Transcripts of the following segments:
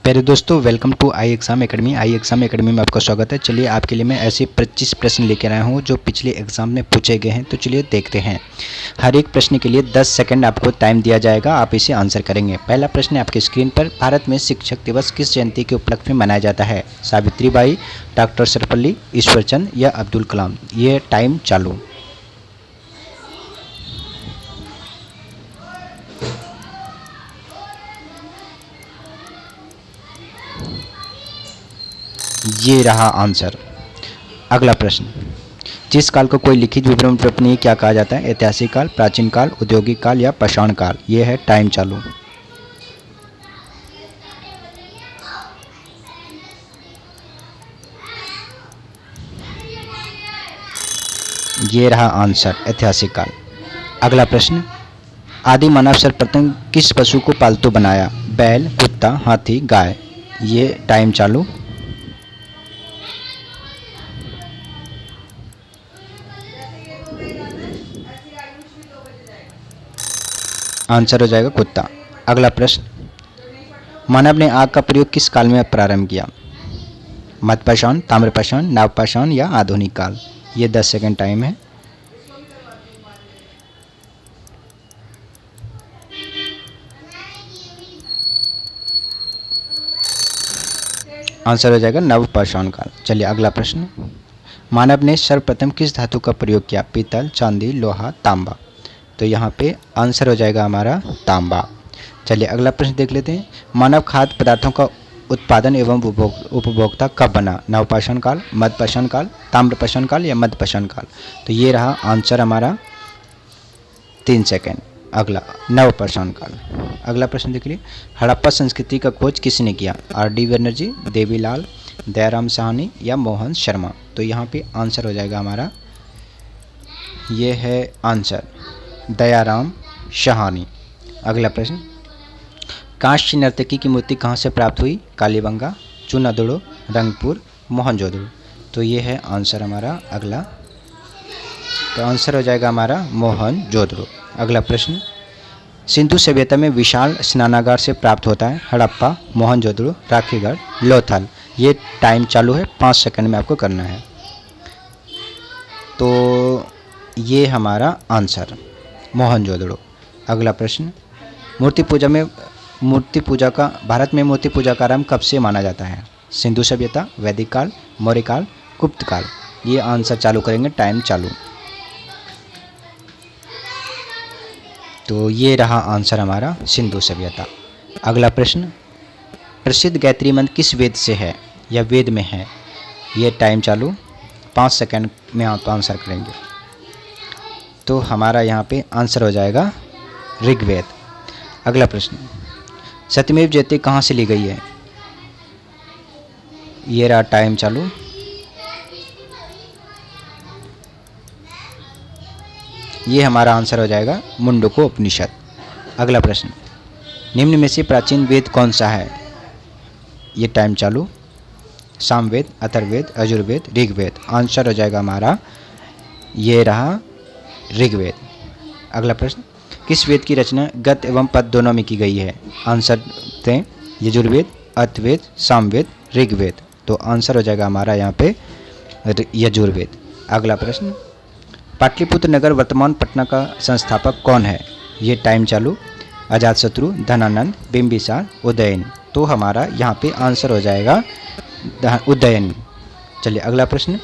प्यारे दोस्तों, welcome to I exam academy. I exam academy में आपका स्वागत है। चलिए आपके लिए मैं ऐसे 25 प्रश्न लेकर आया हूँ जो पिछले एग्ज़ाम में पूछे गए हैं। तो चलिए देखते हैं। हर एक प्रश्न के लिए 10 सेकंड आपको टाइम दिया जाएगा, आप इसे आंसर करेंगे। पहला प्रश्न है आपकी स्क्रीन पर। भारत में शिक्षक दिवस किस जयंती के उपलक्ष्य में मनाया जाता है? सावित्रीबाई, डॉक्टर सर्वपल्ली, ईश्वरचंद या अब्दुल कलाम? ये टाइम चालू। ये रहा आंसर। अगला प्रश्न, जिस काल को कोई लिखित विवरण प्राप्त नहीं क्या कहा जाता है? ऐतिहासिक काल, प्राचीन काल, औद्योगिक काल या पाषाण काल? ये है टाइम चालू। ये रहा आंसर, ऐतिहासिक काल। अगला प्रश्न, आदि मानव सर्वप्रथम किस पशु को पालतू बनाया? बैल, कुत्ता, हाथी, गाय? ये टाइम चालू। आंसर हो जाएगा कुत्ता। अगला प्रश्न, मानव ने आग का प्रयोग किस काल में प्रारंभ किया? मध्यपाषाण, ताम्रपाषाण, नवपाषाण या आधुनिक काल? ये 10 सेकंड टाइम है। आंसर हो जाएगा नवपाषाण काल। चलिए अगला प्रश्न, मानव ने सर्वप्रथम किस धातु का प्रयोग किया? पीतल, चांदी, लोहा, तांबा? तो यहाँ पे आंसर हो जाएगा हमारा तांबा। चलिए अगला प्रश्न देख लेते हैं। मानव खाद्य पदार्थों का उत्पादन एवं उपभोक्ता कब बना? नवपाषाण काल, मध्यपाषाण काल, ताम्रपाषाण काल या मध्यपाषाण काल? तो ये रहा आंसर हमारा 3 सेकेंड। अगला नवपाषाण काल। अगला प्रश्न देख लीजिए। हड़प्पा संस्कृति का खोज किसने किया? R.D. बनर्जी, देवीलाल, दयाराम साहनी या मोहन शर्मा? तो यहाँ पे आंसर हो जाएगा हमारा, ये है आंसर दयाराम साहनी। अगला प्रश्न, कांस्य नर्तकी की मूर्ति कहाँ से प्राप्त हुई? कालीबंगा, चूनादुड़ो, रंगपुर, मोहनजोदड़ो? तो ये है आंसर हमारा अगला। तो आंसर हो जाएगा हमारा मोहनजोदड़ो। अगला प्रश्न, सिंधु सभ्यता में विशाल स्नानागार से प्राप्त होता है? हड़प्पा, मोहनजोदड़ो, राखीगढ़, लोथल? ये टाइम चालू है, 5 सेकंड में आपको करना है। तो ये हमारा आंसर मोहनजोदड़ो। अगला प्रश्न, भारत में मूर्ति पूजा का आरंभ कब से माना जाता है? सिंधु सभ्यता, वैदिक काल, मौर्य काल, गुप्त काल? ये आंसर चालू करेंगे, टाइम चालू। तो ये रहा आंसर हमारा सिंधु सभ्यता। अगला प्रश्न, प्रसिद्ध गायत्री मंत्र किस वेद से है या वेद में है? ये टाइम चालू, 5 सेकंड में आप आंसर करेंगे। तो हमारा यहाँ पे आंसर हो जाएगा ऋग्वेद। अगला प्रश्न, सत्यमेव जयते कहाँ से ली गई है? ये रहा टाइम चालू। ये हमारा आंसर हो जाएगा मुंडको उपनिषद। अगला प्रश्न, निम्न में से प्राचीन वेद कौन सा है? ये टाइम चालू। सामवेद, अथर्ववेद, यजुर्वेद, ऋग्वेद? आंसर हो जाएगा हमारा, ये रहा ऋग्वेद। अगला प्रश्न, किस वेद की रचना गद्य एवं पद दोनों में की गई है? आंसर दें, यजुर्वेद, अथर्ववेद, सामवेद, ऋग्वेद? तो आंसर हो जाएगा हमारा यहाँ पे यजुर्वेद। अगला प्रश्न, पाटलिपुत्र नगर वर्तमान पटना का संस्थापक कौन है? ये टाइम चालू। अजातशत्रु, धनानंद, बिंबिसार, उदयन? तो हमारा यहाँ पे आंसर हो जाएगा उदयन। चलिए अगला प्रश्न,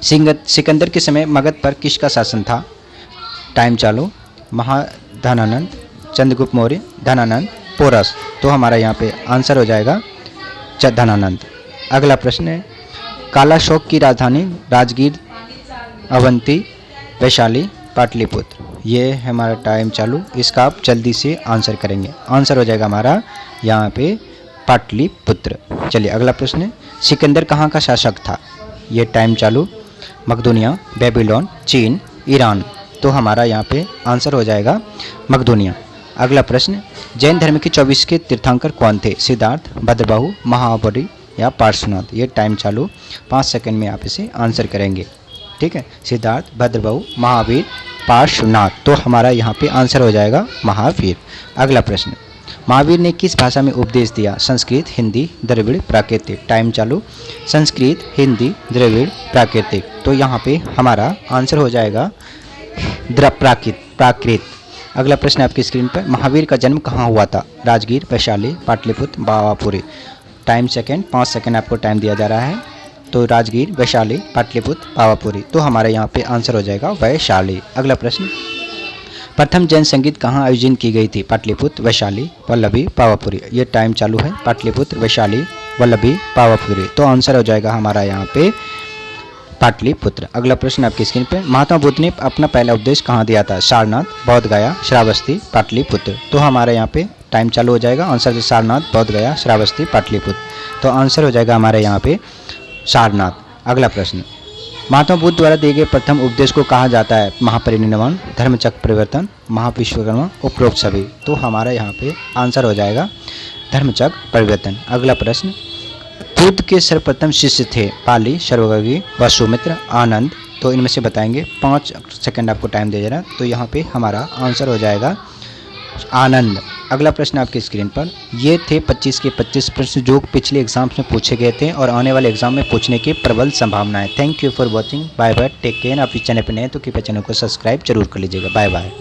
सिकंदर के समय मगध पर किसका शासन था? टाइम चालू। महाधनानंद, चंद्रगुप्त मौर्य, धनानंद, पोरस? तो हमारा यहाँ पे आंसर हो जाएगा धनानंद। अगला प्रश्न है, कालाशोक की राजधानी राजगीर, अवंती, वैशाली, पाटलिपुत्र? ये है हमारा टाइम चालू। इसका आप जल्दी से आंसर करेंगे। आंसर हो जाएगा हमारा यहाँ पे पाटलिपुत्र। चलिए अगला प्रश्न है, सिकंदर कहाँ का शासक था? ये टाइम चालू। मकदूनिया, बेबीलोन, चीन, ईरान? तो हमारा यहाँ पे आंसर हो जाएगा मकदूनिया। अगला प्रश्न, जैन धर्म के 24 के तीर्थंकर कौन थे? सिद्धार्थ, भद्रबाहु, महाबली या पार्श्वनाथ? ये टाइम चालू, 5 सेकंड में आप इसे आंसर करेंगे। ठीक है, सिद्धार्थ, भद्रबाहु, महावीर, पार्श्वनाथ? तो हमारा यहाँ पे आंसर हो जाएगा महावीर। अगला प्रश्न, महावीर ने किस भाषा में उपदेश दिया? संस्कृत, हिंदी, द्रविड़, प्राकृतिक। टाइम चालू। संस्कृत, हिंदी, द्रविड़, प्राकृतिक। तो यहाँ पे हमारा आंसर हो जाएगा प्राकृत। अगला प्रश्न आपकी स्क्रीन पर, महावीर का जन्म कहाँ हुआ था? Rajgir, Vaishali, Pataliputra, Pawapuri. Time second, 5 second आपको टाइम दिया जा रहा है। तो राजगीर, वैशाली, पाटलिपुत्र, पावापुरी। तो हमारे यहाँ पे आंसर हो जाएगा वैशाली। अगला प्रश्न, प्रथम जैन संगीत कहाँ आयोजित की गई थी? पाटलिपुत्र, वैशाली, वल्लभी, पावापुरी। ये टाइम चालू है। पाटलिपुत्र, वैशाली, वल्लभी, पावापुरी। तो आंसर हो जाएगा हमारा यहाँ पे पाटलिपुत्र। अगला प्रश्न आपकी स्क्रीन पे, महात्मा बुद्ध ने अपना पहला उपदेश कहाँ दिया था? सारनाथ, बोध गया, श्रावस्ती, पाटलिपुत्र। तो हमारे यहाँ पे टाइम चालू हो जाएगा। आंसर है सारनाथ, बोध गया, श्रावस्ती, पाटलिपुत्र। तो आंसर हो जाएगा हमारे यहाँ पे सारनाथ। अगला प्रश्न, महात्मा बुद्ध द्वारा दिए गए प्रथम उपदेश को कहा जाता है? महापरिनिर्वाण, धर्मचक्र परिवर्तन, महाविश्वकर्मा, उपरोक्त सभी। तो हमारा यहाँ पे आंसर हो जाएगा धर्मचक्र परिवर्तन। अगला प्रश्न, बुद्ध के सर्वप्रथम शिष्य थे? पाली, सर्वज्ञ, वसुमित्र, आनंद। तो इनमें से बताएंगे। 5 सेकंड आपको टाइम दिया जा रहा है। तो यहाँ पे हमारा आंसर हो जाएगा आनंद। अगला प्रश्न आपकी स्क्रीन पर, ये थे 25 के 25 प्रश्न जो पिछले एग्जाम्स में पूछे गए थे और आने वाले एग्जाम में पूछने की प्रबल संभावना है। Thank you for watching. Bye bye, take care. आप इस चैनल पर नए तो कृपया चैनल को सब्सक्राइब जरूर कर लीजिएगा। Bye bye.